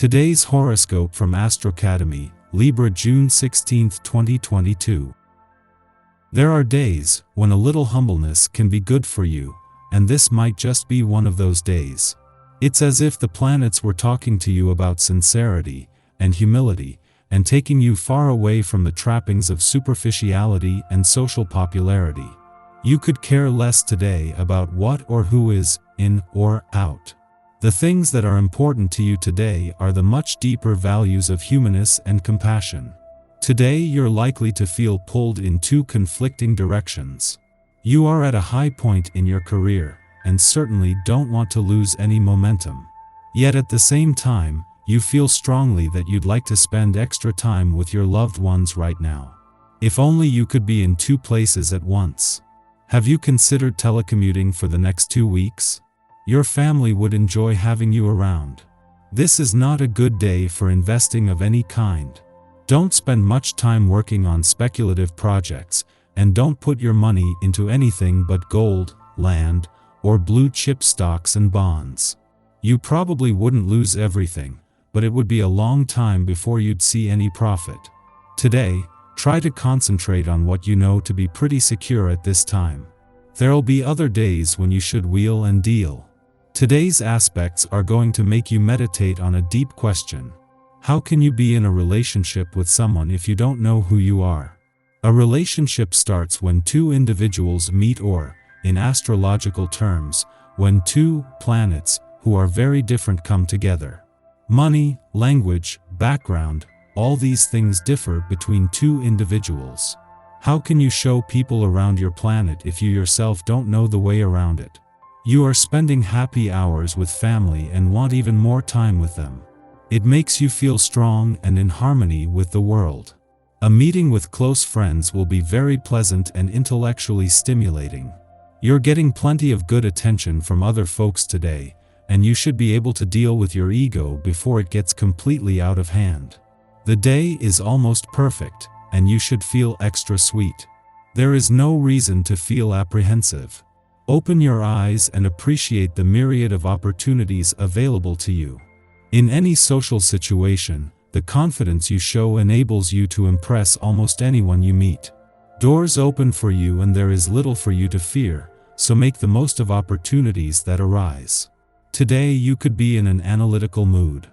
Today's horoscope from Astrocademy, Libra June 16, 2022. There are days when a little humbleness can be good for you, and this might just be one of those days. It's as if the planets were talking to you about sincerity and humility, and taking you far away from the trappings of superficiality and social popularity. You could care less today about what or who is in or out. The things that are important to you today are the much deeper values of humanness and compassion. Today you're likely to feel pulled in two conflicting directions. You are at a high point in your career, and certainly don't want to lose any momentum. Yet at the same time, you feel strongly that you'd like to spend extra time with your loved ones right now. If only you could be in two places at once. Have you considered telecommuting for the next 2 weeks? Your family would enjoy having you around. This is not a good day for investing of any kind. Don't spend much time working on speculative projects, and don't put your money into anything but gold, land, or blue-chip stocks and bonds. You probably wouldn't lose everything, but it would be a long time before you'd see any profit. Today, try to concentrate on what you know to be pretty secure at this time. There'll be other days when you should wheel and deal. Today's aspects are going to make you meditate on a deep question. How can you be in a relationship with someone if you don't know who you are? A relationship starts when two individuals meet, or, in astrological terms, when two planets who are very different come together. Money, language, background, all these things differ between two individuals. How can you show people around your planet if you yourself don't know the way around it? You are spending happy hours with family and want even more time with them. It makes you feel strong and in harmony with the world. A meeting with close friends will be very pleasant and intellectually stimulating. You're getting plenty of good attention from other folks today, and you should be able to deal with your ego before it gets completely out of hand. The day is almost perfect, and you should feel extra sweet. There is no reason to feel apprehensive. Open your eyes and appreciate the myriad of opportunities available to you. In any social situation, the confidence you show enables you to impress almost anyone you meet. Doors open for you and there is little for you to fear, so make the most of opportunities that arise. Today you could be in an analytical mood.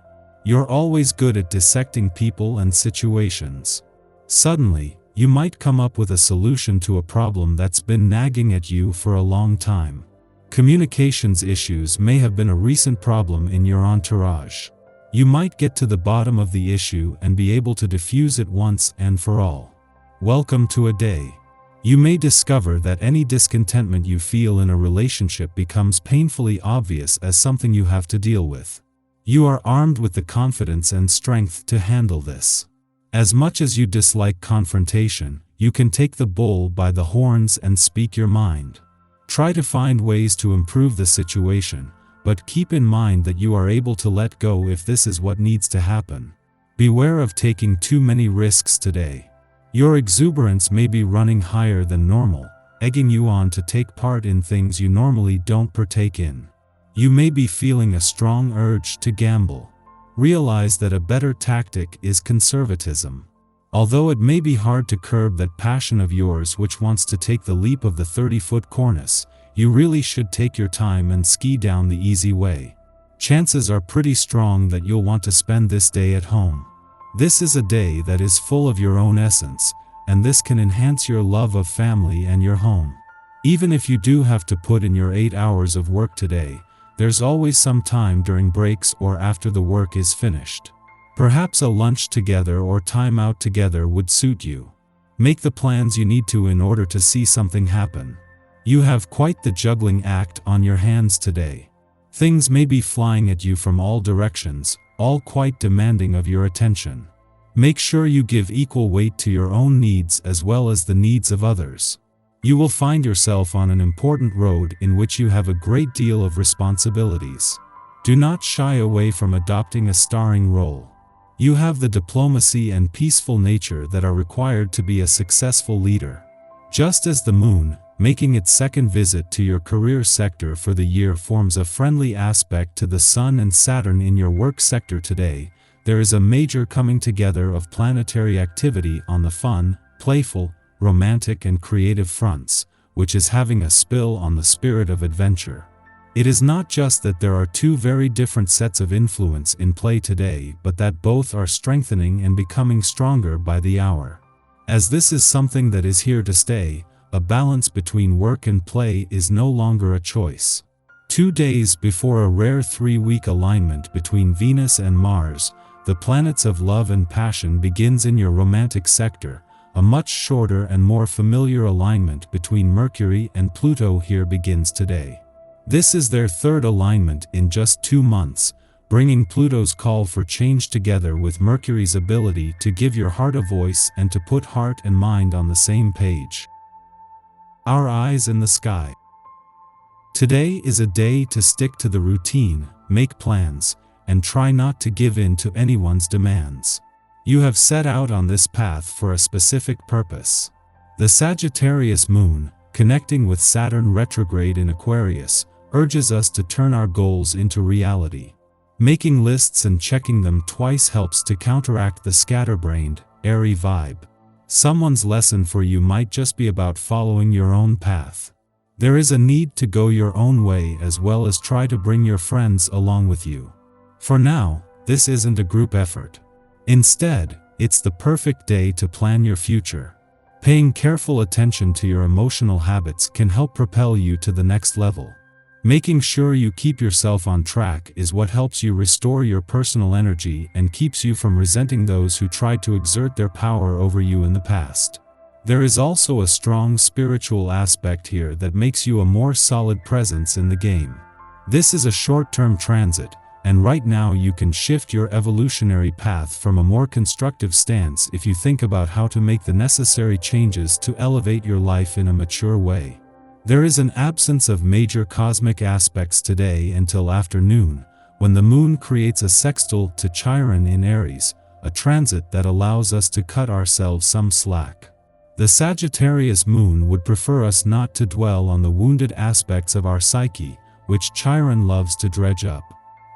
You're always good at dissecting people and situations. Suddenly, you might come up with a solution to a problem that's been nagging at you for a long time. Communications issues may have been a recent problem in your entourage. You might get to the bottom of the issue and be able to diffuse it once and for all. Welcome to a day. You may discover that any discontentment you feel in a relationship becomes painfully obvious as something you have to deal with. You are armed with the confidence and strength to handle this. As much as you dislike confrontation, you can take the bull by the horns and speak your mind. Try to find ways to improve the situation, but keep in mind that you are able to let go if this is what needs to happen. Beware of taking too many risks today. Your exuberance may be running higher than normal, egging you on to take part in things you normally don't partake in. You may be feeling a strong urge to gamble. Realize that a better tactic is conservatism. Although it may be hard to curb that passion of yours which wants to take the leap of the 30-foot cornice, you really should take your time and ski down the easy way. Chances are pretty strong that you'll want to spend this day at home. This is a day that is full of your own essence, and this can enhance your love of family and your home. Even if you do have to put in your 8 hours of work today, there's always some time during breaks or after the work is finished. Perhaps a lunch together or time out together would suit you. Make the plans you need to in order to see something happen. You have quite the juggling act on your hands today. Things may be flying at you from all directions, all quite demanding of your attention. Make sure you give equal weight to your own needs as well as the needs of others. You will find yourself on an important road in which you have a great deal of responsibilities. Do not shy away from adopting a starring role. You have the diplomacy and peaceful nature that are required to be a successful leader. Just as the moon, making its second visit to your career sector for the year, forms a friendly aspect to the Sun and Saturn in your work sector today, there is a major coming together of planetary activity on the fun, playful, romantic and creative fronts, which is having a spill on the spirit of adventure. It is not just that there are two very different sets of influence in play today, but that both are strengthening and becoming stronger by the hour. As this is something that is here to stay, a balance between work and play is no longer a choice. 2 days before a rare 3-week alignment between Venus and Mars, the planets of love and passion begins in your romantic sector. A much shorter and more familiar alignment between Mercury and Pluto here begins today. This is their third alignment in just 2 months, bringing Pluto's call for change together with Mercury's ability to give your heart a voice and to put heart and mind on the same page. Our eyes in the sky. Today is a day to stick to the routine, make plans, and try not to give in to anyone's demands. You have set out on this path for a specific purpose. The Sagittarius moon, connecting with Saturn retrograde in Aquarius, urges us to turn our goals into reality. Making lists and checking them twice helps to counteract the scatterbrained, airy vibe. Someone's lesson for you might just be about following your own path. There is a need to go your own way as well as try to bring your friends along with you. For now, this isn't a group effort. Instead, it's the perfect day to plan your future. Paying careful attention to your emotional habits can help propel you to the next level. Making sure you keep yourself on track is what helps you restore your personal energy and keeps you from resenting those who tried to exert their power over you in the past. There is also a strong spiritual aspect here that makes you a more solid presence in the game. This is a short-term transit, and right now you can shift your evolutionary path from a more constructive stance if you think about how to make the necessary changes to elevate your life in a mature way. There is an absence of major cosmic aspects today until afternoon, when the moon creates a sextile to Chiron in Aries, a transit that allows us to cut ourselves some slack. The Sagittarius moon would prefer us not to dwell on the wounded aspects of our psyche, which Chiron loves to dredge up.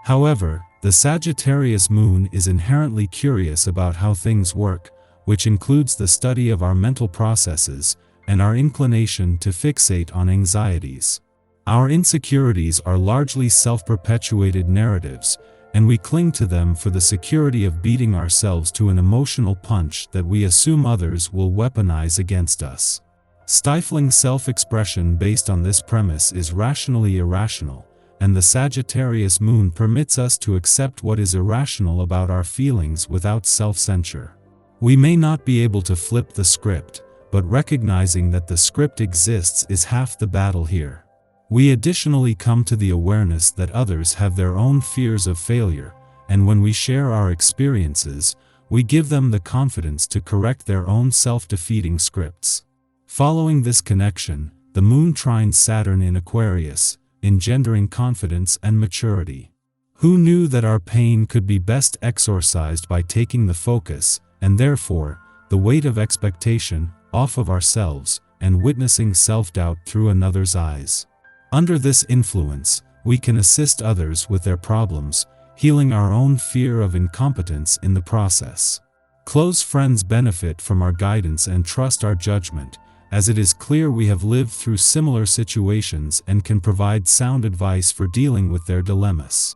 However, the Sagittarius moon is inherently curious about how things work, which includes the study of our mental processes and our inclination to fixate on anxieties. Our insecurities are largely self-perpetuated narratives, and we cling to them for the security of beating ourselves to an emotional punch that we assume others will weaponize against us. Stifling self-expression based on this premise is rationally irrational, and the Sagittarius moon permits us to accept what is irrational about our feelings without self-censure. We may not be able to flip the script, but recognizing that the script exists is half the battle here. We additionally come to the awareness that others have their own fears of failure, and when we share our experiences, we give them the confidence to correct their own self-defeating scripts. Following this connection, the moon trines Saturn in Aquarius, engendering confidence and maturity. Who knew that our pain could be best exorcised by taking the focus, and therefore, the weight of expectation, off of ourselves, and witnessing self-doubt through another's eyes? Under this influence, we can assist others with their problems, healing our own fear of incompetence in the process. Close friends benefit from our guidance and trust our judgment, as it is clear we have lived through similar situations and can provide sound advice for dealing with their dilemmas.